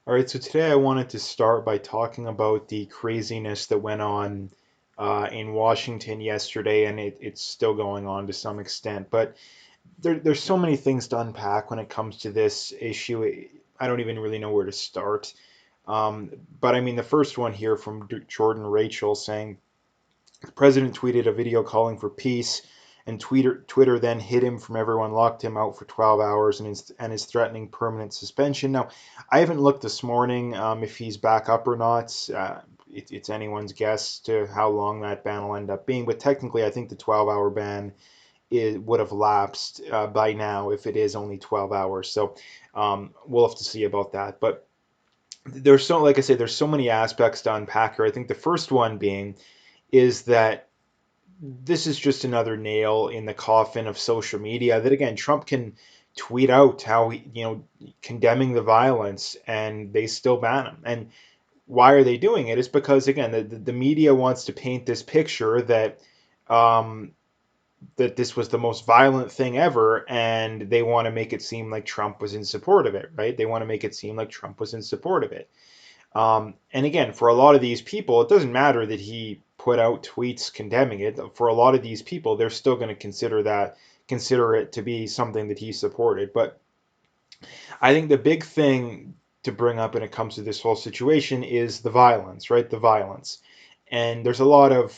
All right, so today I wanted to start by talking about the craziness that went on in Washington yesterday, and it's still going on to some extent. But there's so many things to unpack when it comes to this issue. I don't even really know where to start. Um, but I mean, the first one here from Jordan Rachel saying the president tweeted a video calling for peace, and Twitter then hid him from everyone, locked him out for 12 hours, and is threatening permanent suspension. Now, I haven't looked this morning if he's back up or not. It's anyone's guess to how long that ban will end up being, but technically, I think the 12-hour ban would have lapsed by now if it is only 12 hours. So we'll have to see about that. But like I say, there's so many aspects to unpack here. I think the first one being is that this is just another nail in the coffin of social media that again Trump can tweet out how condemning the violence and they still ban him. And why are they doing it? It's because again the media wants to paint this picture um, that this was the most violent thing ever, and they want to make it seem like Trump was in support of it, right? They want to make it seem like Trump was in support of it. And again, for a lot of these people, it doesn't matter that he put out tweets condemning it. For a lot of these people, they're still going to consider it to be something that he supported. But I think the big thing to bring up when it comes to this whole situation is the violence, right? The violence. And there's a lot of,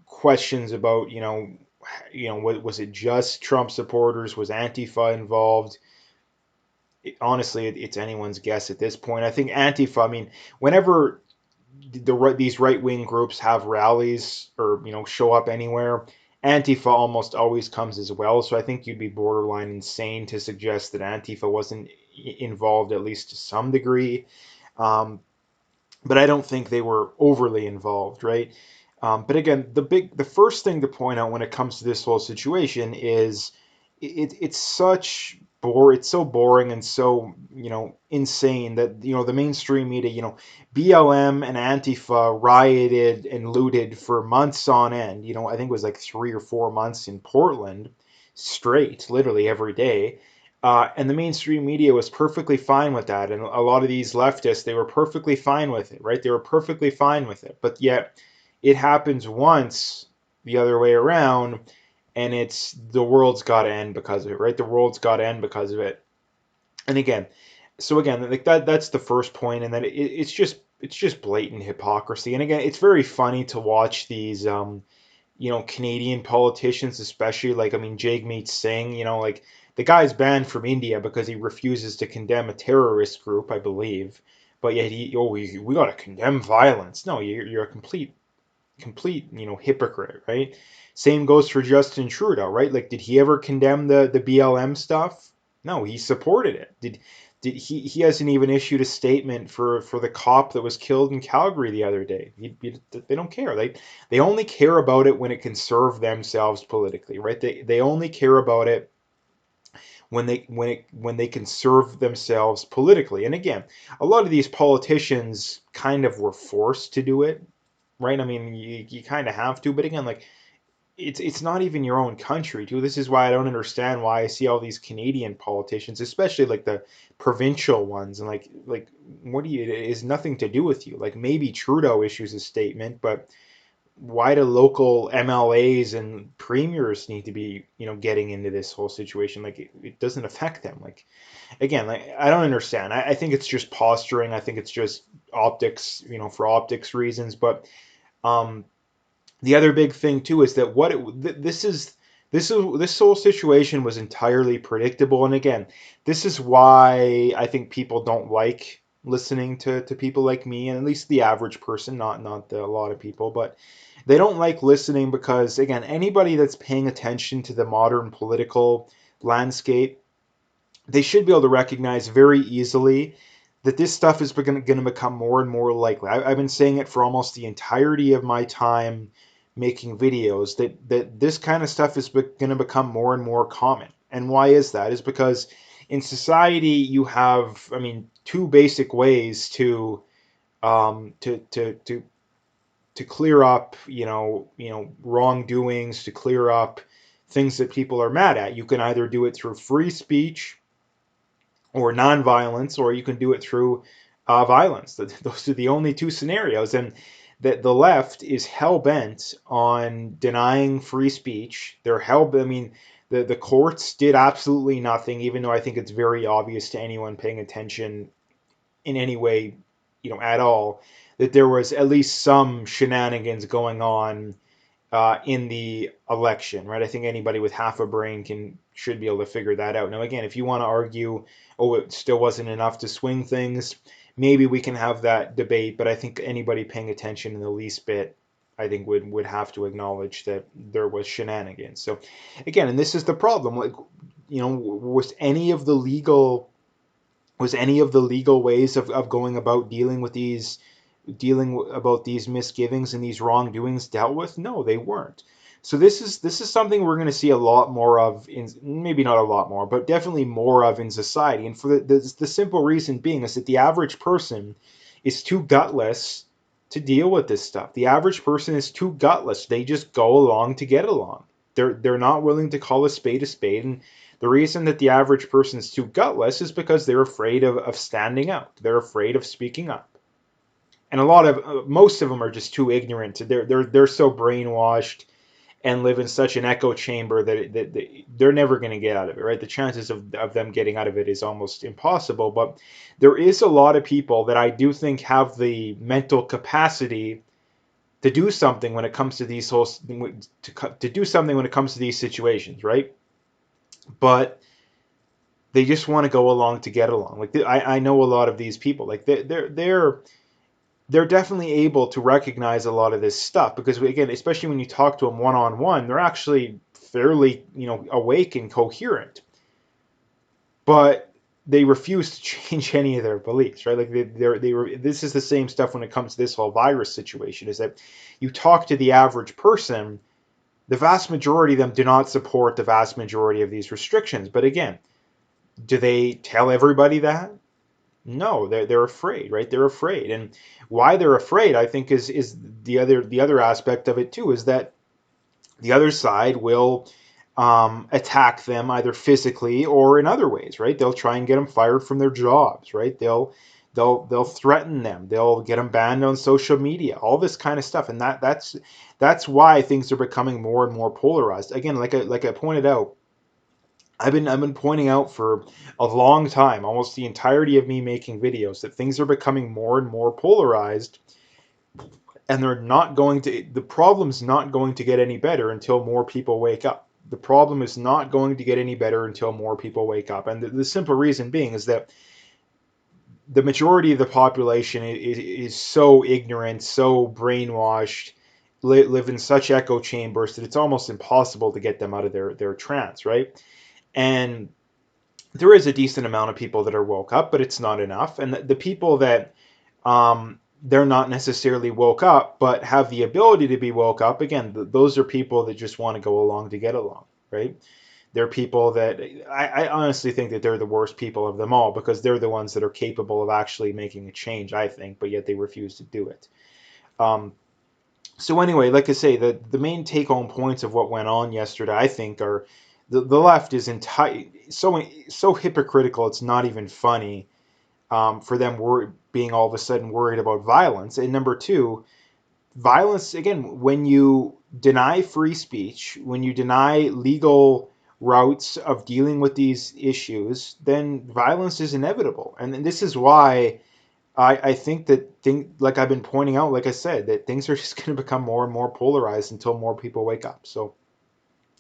questions about, was it just Trump supporters? Was Antifa involved? Honestly, it's anyone's guess at this point. I think Antifa, I mean, whenever these right wing groups have rallies or show up anywhere, Antifa almost always comes as well. So I think you'd be borderline insane to suggest that Antifa wasn't involved at least to some degree. Um, but I don't think they were overly involved, right? But again, the first thing to point out when it comes to this whole situation is it's so boring and so insane that the mainstream media, BLM and Antifa rioted and looted for months on end. I think it was like 3 or 4 months in Portland straight, literally every day. And the mainstream media was perfectly fine with that. And a lot of these leftists, they were perfectly fine with it, right? They were perfectly fine with it. But yet it happens once the other way around, and it's the world's got to end because of it, right? The world's got to end because of it. And again, like that's the first point, and then it's just blatant hypocrisy. And again, it's very funny to watch these Canadian politicians, especially like I mean Jagmeet Singh, like the guy's banned from India because he refuses to condemn a terrorist group, I believe. But yet we got to condemn violence. No, you're a complete hypocrite, right? Same goes for Justin Trudeau, right? Like, did he ever condemn the BLM stuff? No, he supported it. Did he hasn't even issued a statement for the cop that was killed in Calgary the other day. They don't care. They only care about it when it can serve themselves politically, right? They only care about it when they can serve themselves politically. And again, a lot of these politicians kind of were forced to do it, right? I mean, you kind of have to, but again, like it's not even your own country, too. This is why I don't understand why I see all these Canadian politicians, especially like the provincial ones, and like what do you? It has nothing to do with you. Like maybe Trudeau issues a statement, but why do local MLAs and premiers need to be getting into this whole situation? Like it doesn't affect them. Like again, like I don't understand. I think it's just posturing. I think it's just optics, for optics reasons, but. Um, the other big thing too is that this whole situation was entirely predictable. And again, this is why I think people don't like listening to people like me, and at least the average person, not a lot of people, but they don't like listening because again, anybody that's paying attention to the modern political landscape, they should be able to recognize very easily that this stuff is going to become more and more likely. I've been saying it for almost the entirety of my time making videos that this kind of stuff is going to become more and more common. And why is that? Is because in society you have, I mean, two basic ways um, to to to to clear up, wrongdoings, to clear up things that people are mad at. You can either do it through free speech or nonviolence, or you can do it through violence. Those are the only two scenarios, and that the left is hell bent on denying free speech. They're hell. I mean, the courts did absolutely nothing, even though I think it's very obvious to anyone paying attention in any way, at all, that there was at least some shenanigans going on in the election, right? I think anybody with half a brain should be able to figure that out. Now, again, if you want to argue, oh, it still wasn't enough to swing things, maybe we can have that debate. But I think anybody paying attention in the least bit, I think would have to acknowledge that there was shenanigans. So, again, and this is the problem. Like, was any of the legal ways of going about dealing about these misgivings and these wrongdoings dealt with? No, they weren't. So this is something we're going to see a lot more of, in maybe not a lot more, but definitely more of in society. And for the simple reason being is that the average person is too gutless to deal with this stuff. The average person is too gutless. They just go along to get along. They're not willing to call a spade, and the reason that the average person is too gutless is because they're afraid of standing out. They're afraid of speaking up. And most of them are just too ignorant. They're so brainwashed and live in such an echo chamber that they're never going to get out of it, right? The chances of them getting out of it is almost impossible. But there is a lot of people that I do think have the mental capacity to do something when it comes to to do something when it comes to these situations, right? But they just want to go along to get along. Like I know a lot of these people, like they're definitely able to recognize a lot of this stuff because, again, especially when you talk to them one on one, they're actually fairly awake and coherent, but they refuse to change any of their beliefs, right? Like this is the same stuff when it comes to this whole virus situation. Is that you talk to the average person, the vast majority of them do not support the vast majority of these restrictions. But again, do they tell everybody that? No, they're afraid, right? They're afraid, and why they're afraid, I think, is the other aspect of it too, is that the other side will attack them either physically or in other ways, right? They'll try and get them fired from their jobs, right? They'll threaten them. They'll get them banned on social media. All this kind of stuff, and that's why things are becoming more and more polarized. Again, like I pointed out, I've been pointing out for a long time, almost the entirety of me making videos, that things are becoming more and more polarized, and the problem's not going to get any better until more people wake up. The problem is not going to get any better until more people wake up. And the simple reason being is that the majority of the population is so ignorant, so brainwashed, live in such echo chambers that it's almost impossible to get them out of their trance, right? And there is a decent amount of people that are woke up, but it's not enough. And the people that they're not necessarily woke up, but have the ability to be woke up, again, those are people that just want to go along to get along, right? They're people that I honestly think that they're the worst people of them all because they're the ones that are capable of actually making a change, I think, but yet they refuse to do it. Um, so anyway, like I say, the main take-home points of what went on yesterday, I think, are the left is so hypocritical. It's not even funny for them being all of a sudden worried about violence. And number two, violence again when you deny free speech, when you deny legal routes of dealing with these issues, then violence is inevitable. And this is why I think like I've been pointing out, like I said, that things are just going to become more and more polarized until more people wake up. So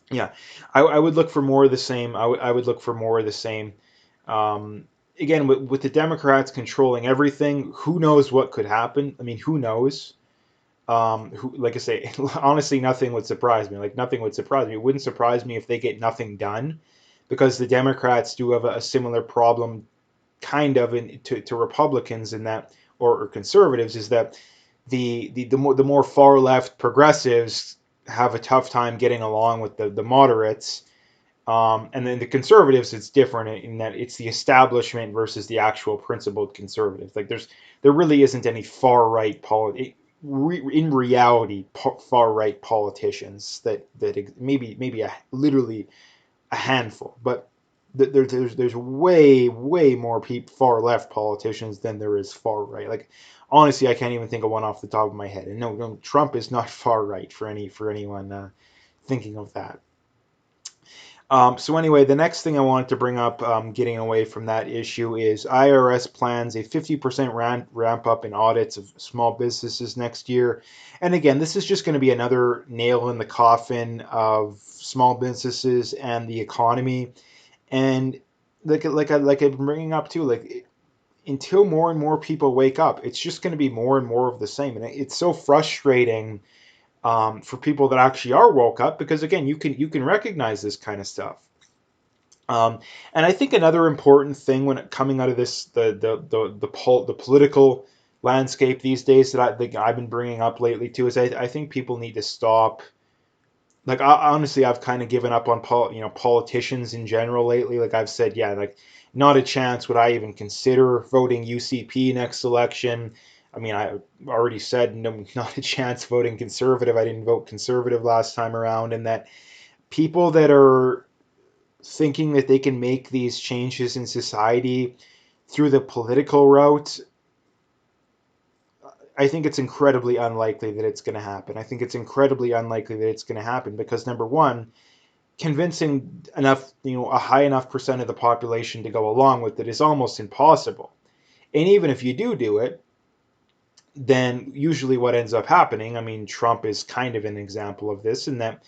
yeah, I would look for more of the same. I would look for more of the same. Um, Again, with the Democrats controlling everything, who knows what could happen? I mean, who knows? Like I say, honestly, nothing would surprise me. Like nothing would surprise me. It wouldn't surprise me if they get nothing done, because the Democrats do have a similar problem, kind of, to Republicans in that, or conservatives, is that the more far left progressives have a tough time getting along with the moderates. And then the conservatives, it's different in that it's the establishment versus the actual principled conservatives. Like there really isn't any far right in reality far right politicians that maybe literally a handful, but there's way more far left politicians than there is far right. Like honestly, I can't even think of one off the top of my head. And no, Trump is not far right for anyone thinking of that. So anyway, the next thing I wanted to bring up, getting away from that issue, is IRS plans a 50% ramp up in audits of small businesses next year. And again, this is just going to be another nail in the coffin of small businesses and the economy. And like I'm bringing up too, like until more and more people wake up, it's just going to be more and more of the same. And it's so frustrating for people that actually are woke up, because again, you can recognize this kind of stuff. And I think another important thing when coming out of this the political landscape these days that I've been bringing up lately too is I think people need to stop. Like honestly, I've kind of given up on politicians in general lately. Like I've said, yeah, like not a chance would I even consider voting UCP next election. I mean, I already said no, not a chance voting conservative. I didn't vote conservative last time around, and that people that are thinking that they can make these changes in society through the political route, I think it's incredibly unlikely that it's going to happen. I think it's incredibly unlikely that it's going to happen because number one, convincing enough, a high enough percent of the population to go along with it is almost impossible. And even if you do it, then usually what ends up happening, I mean, Trump is kind of an example of this in that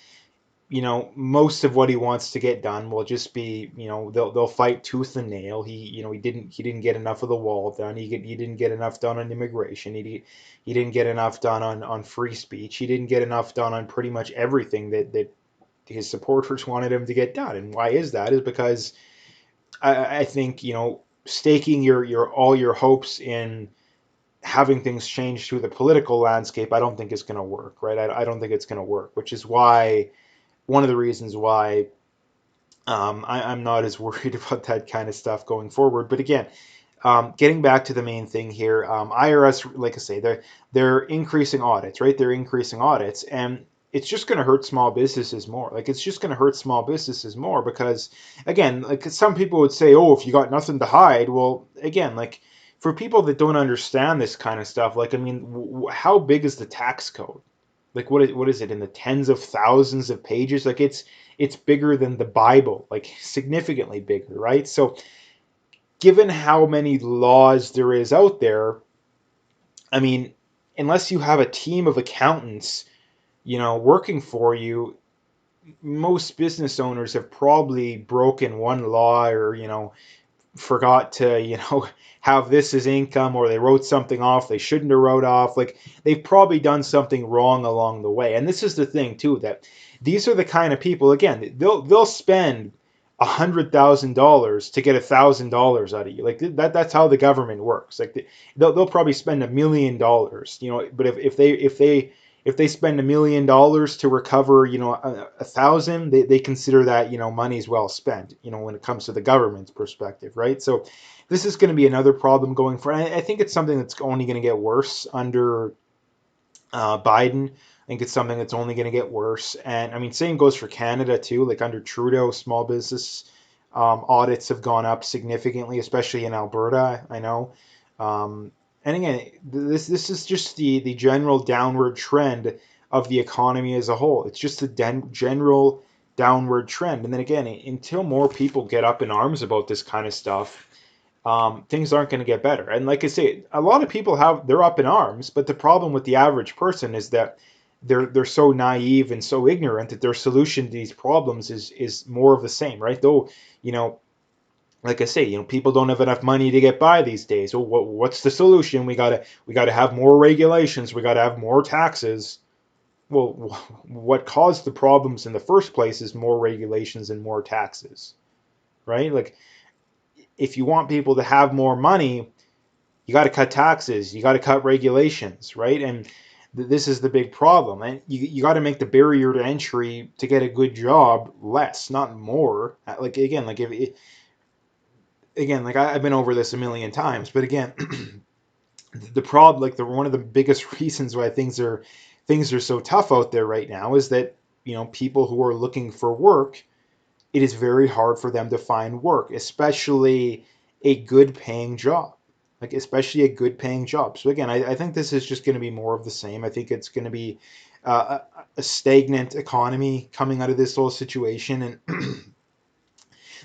most of what he wants to get done will just be, they'll fight tooth and nail. He didn't get enough of the wall done. He didn't get enough done on immigration. He didn't get enough done on free speech. He didn't get enough done on pretty much everything that his supporters wanted him to get done. And why is that? Is because I think, staking your all your hopes in having things change through the political landscape, I don't think is going to work, right? I don't think it's going to work, which is why one of the reasons why I'm not as worried about that kind of stuff going forward. But again, getting back to the main thing here, IRS, like I say, they're increasing audits, right? They're increasing audits, and it's just going to hurt small businesses more. Like it's just going to hurt small businesses more because, again, like some people would say, oh, if you got nothing to hide, well, again, like for people that don't understand this kind of stuff, like I mean, how big is the tax code? Like what is it in the tens of thousands of pages? Like it's bigger than the Bible, like significantly bigger, right? So given how many laws there is out there, I mean, unless you have a team of accountants, working for you, most business owners have probably broken one law or, forgot to, have this as income, or they wrote something off they shouldn't have wrote off. Like they've probably done something wrong along the way. And this is the thing too, that these are the kind of people, again, they'll spend $100,000 to get $1,000 out of you. Like that's how the government works. Like they'll probably spend $1 million, but if they spend $1 million to recover, a thousand, they consider that, money's well spent, when it comes to the government's perspective, right? So this is going to be another problem going forward. I think it's something that's only going to get worse under Biden. I think it's something that's only going to get worse. And I mean, same goes for Canada too. Like under Trudeau, small business audits have gone up significantly, especially in Alberta. I know. And again, this is just the general downward trend of the economy as a whole. It's just the general downward trend. And then again, until more people get up in arms about this kind of stuff, things aren't going to get better. And like I say, a lot of people they're up in arms, but the problem with the average person is that they're so naive and so ignorant that their solution to these problems is more of the same, right? Though, like I say, people don't have enough money to get by these days. Well, what's the solution? We gotta have more regulations. We gotta have more taxes. Well, what caused the problems in the first place is more regulations and more taxes, right? Like if you want people to have more money, you got to cut taxes, you got to cut regulations, right? And this is the big problem. And you got to make the barrier to entry to get a good job less, not more. Like again, like like I've been over this a million times, but again, the problem, like one of the biggest reasons why things are so tough out there right now is that people who are looking for work it is very hard for them to find work, especially a good paying job. Like, especially a good paying job. So, again, I think this is just going to be more of the same. I think it's going to be a stagnant economy coming out of this whole situation. And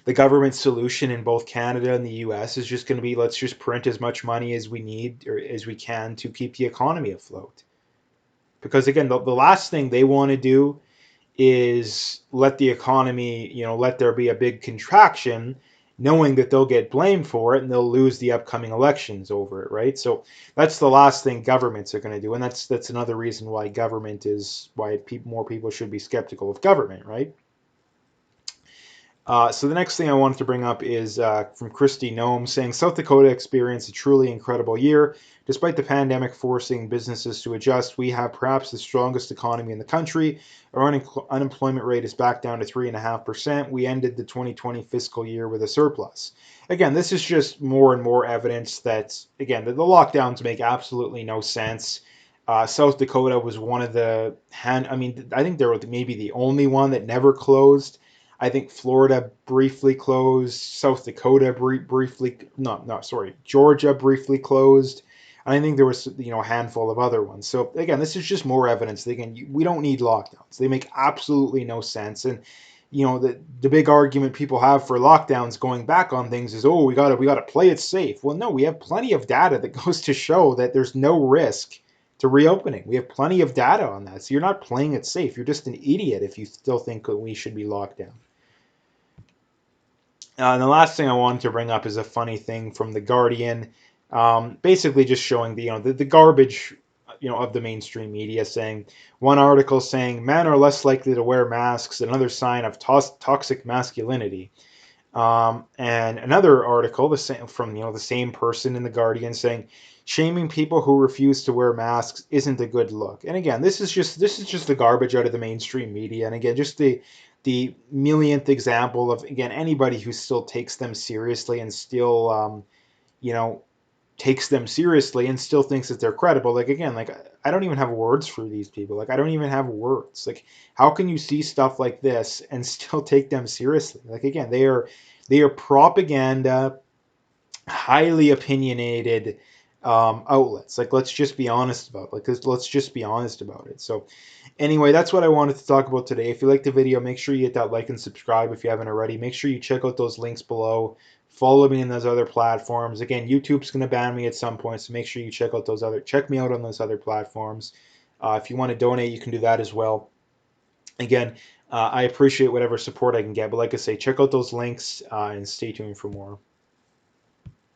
the government solution in both Canada and the US is just going to be, let's just print as much money as we need or as we can to keep the economy afloat. Because, again, the last thing they want to do is let the economy, let there be a big contraction, knowing that they'll get blamed for it and they'll lose the upcoming elections over it, right? So that's the last thing governments are going to do, and that's another reason why more people should be skeptical of government, right? So the next thing I wanted to bring up is from Christy Nome saying South Dakota experienced a truly incredible year. Despite the pandemic forcing businesses to adjust, we have perhaps the strongest economy in the country. Our unemployment rate is back down to 3.5%. We ended the 2020 fiscal year with a surplus. Again, this is just more and more evidence that, again, the lockdowns make absolutely no sense. South Dakota was one of I think they were maybe the only one that never closed. I think Florida briefly closed, South Dakota briefly, no, sorry, Georgia briefly closed. And I think there was, a handful of other ones. So again, this is just more evidence that, again, we don't need lockdowns. They make absolutely no sense. And the big argument people have for lockdowns going back on things is, oh, we gotta play it safe. Well, no, we have plenty of data that goes to show that there's no risk to reopening. We have plenty of data on that. So you're not playing it safe. You're just an idiot if you still think that we should be locked down. And the last thing I wanted to bring up is a funny thing from The Guardian, basically just showing the garbage of the mainstream media. Saying one article saying men are less likely to wear masks, another sign of toxic masculinity. And another article from the same person in The Guardian saying shaming people who refuse to wear masks isn't a good look. And again, this is just the garbage out of the mainstream media. And again, just the millionth example of, again, anybody who still takes them seriously and still you know takes them seriously and still thinks that they're credible. Like, again, like, I don't even have words for these people. Like, I don't even have words. Like, how can you see stuff like this and still take them seriously? Like, again, they are propaganda, highly opinionated outlets. Like, let's just be honest about it. Let's just be honest about it. So anyway, that's what I wanted to talk about today. If you liked the video, make sure you hit that like and subscribe if you haven't already. Make sure you check out those links below. Follow me in those other platforms. Again, YouTube's going to ban me at some point, so make sure you check me out on those other platforms. If you want to donate, you can do that as well. Again, I appreciate whatever support I can get, but like I say, check out those links and stay tuned for more.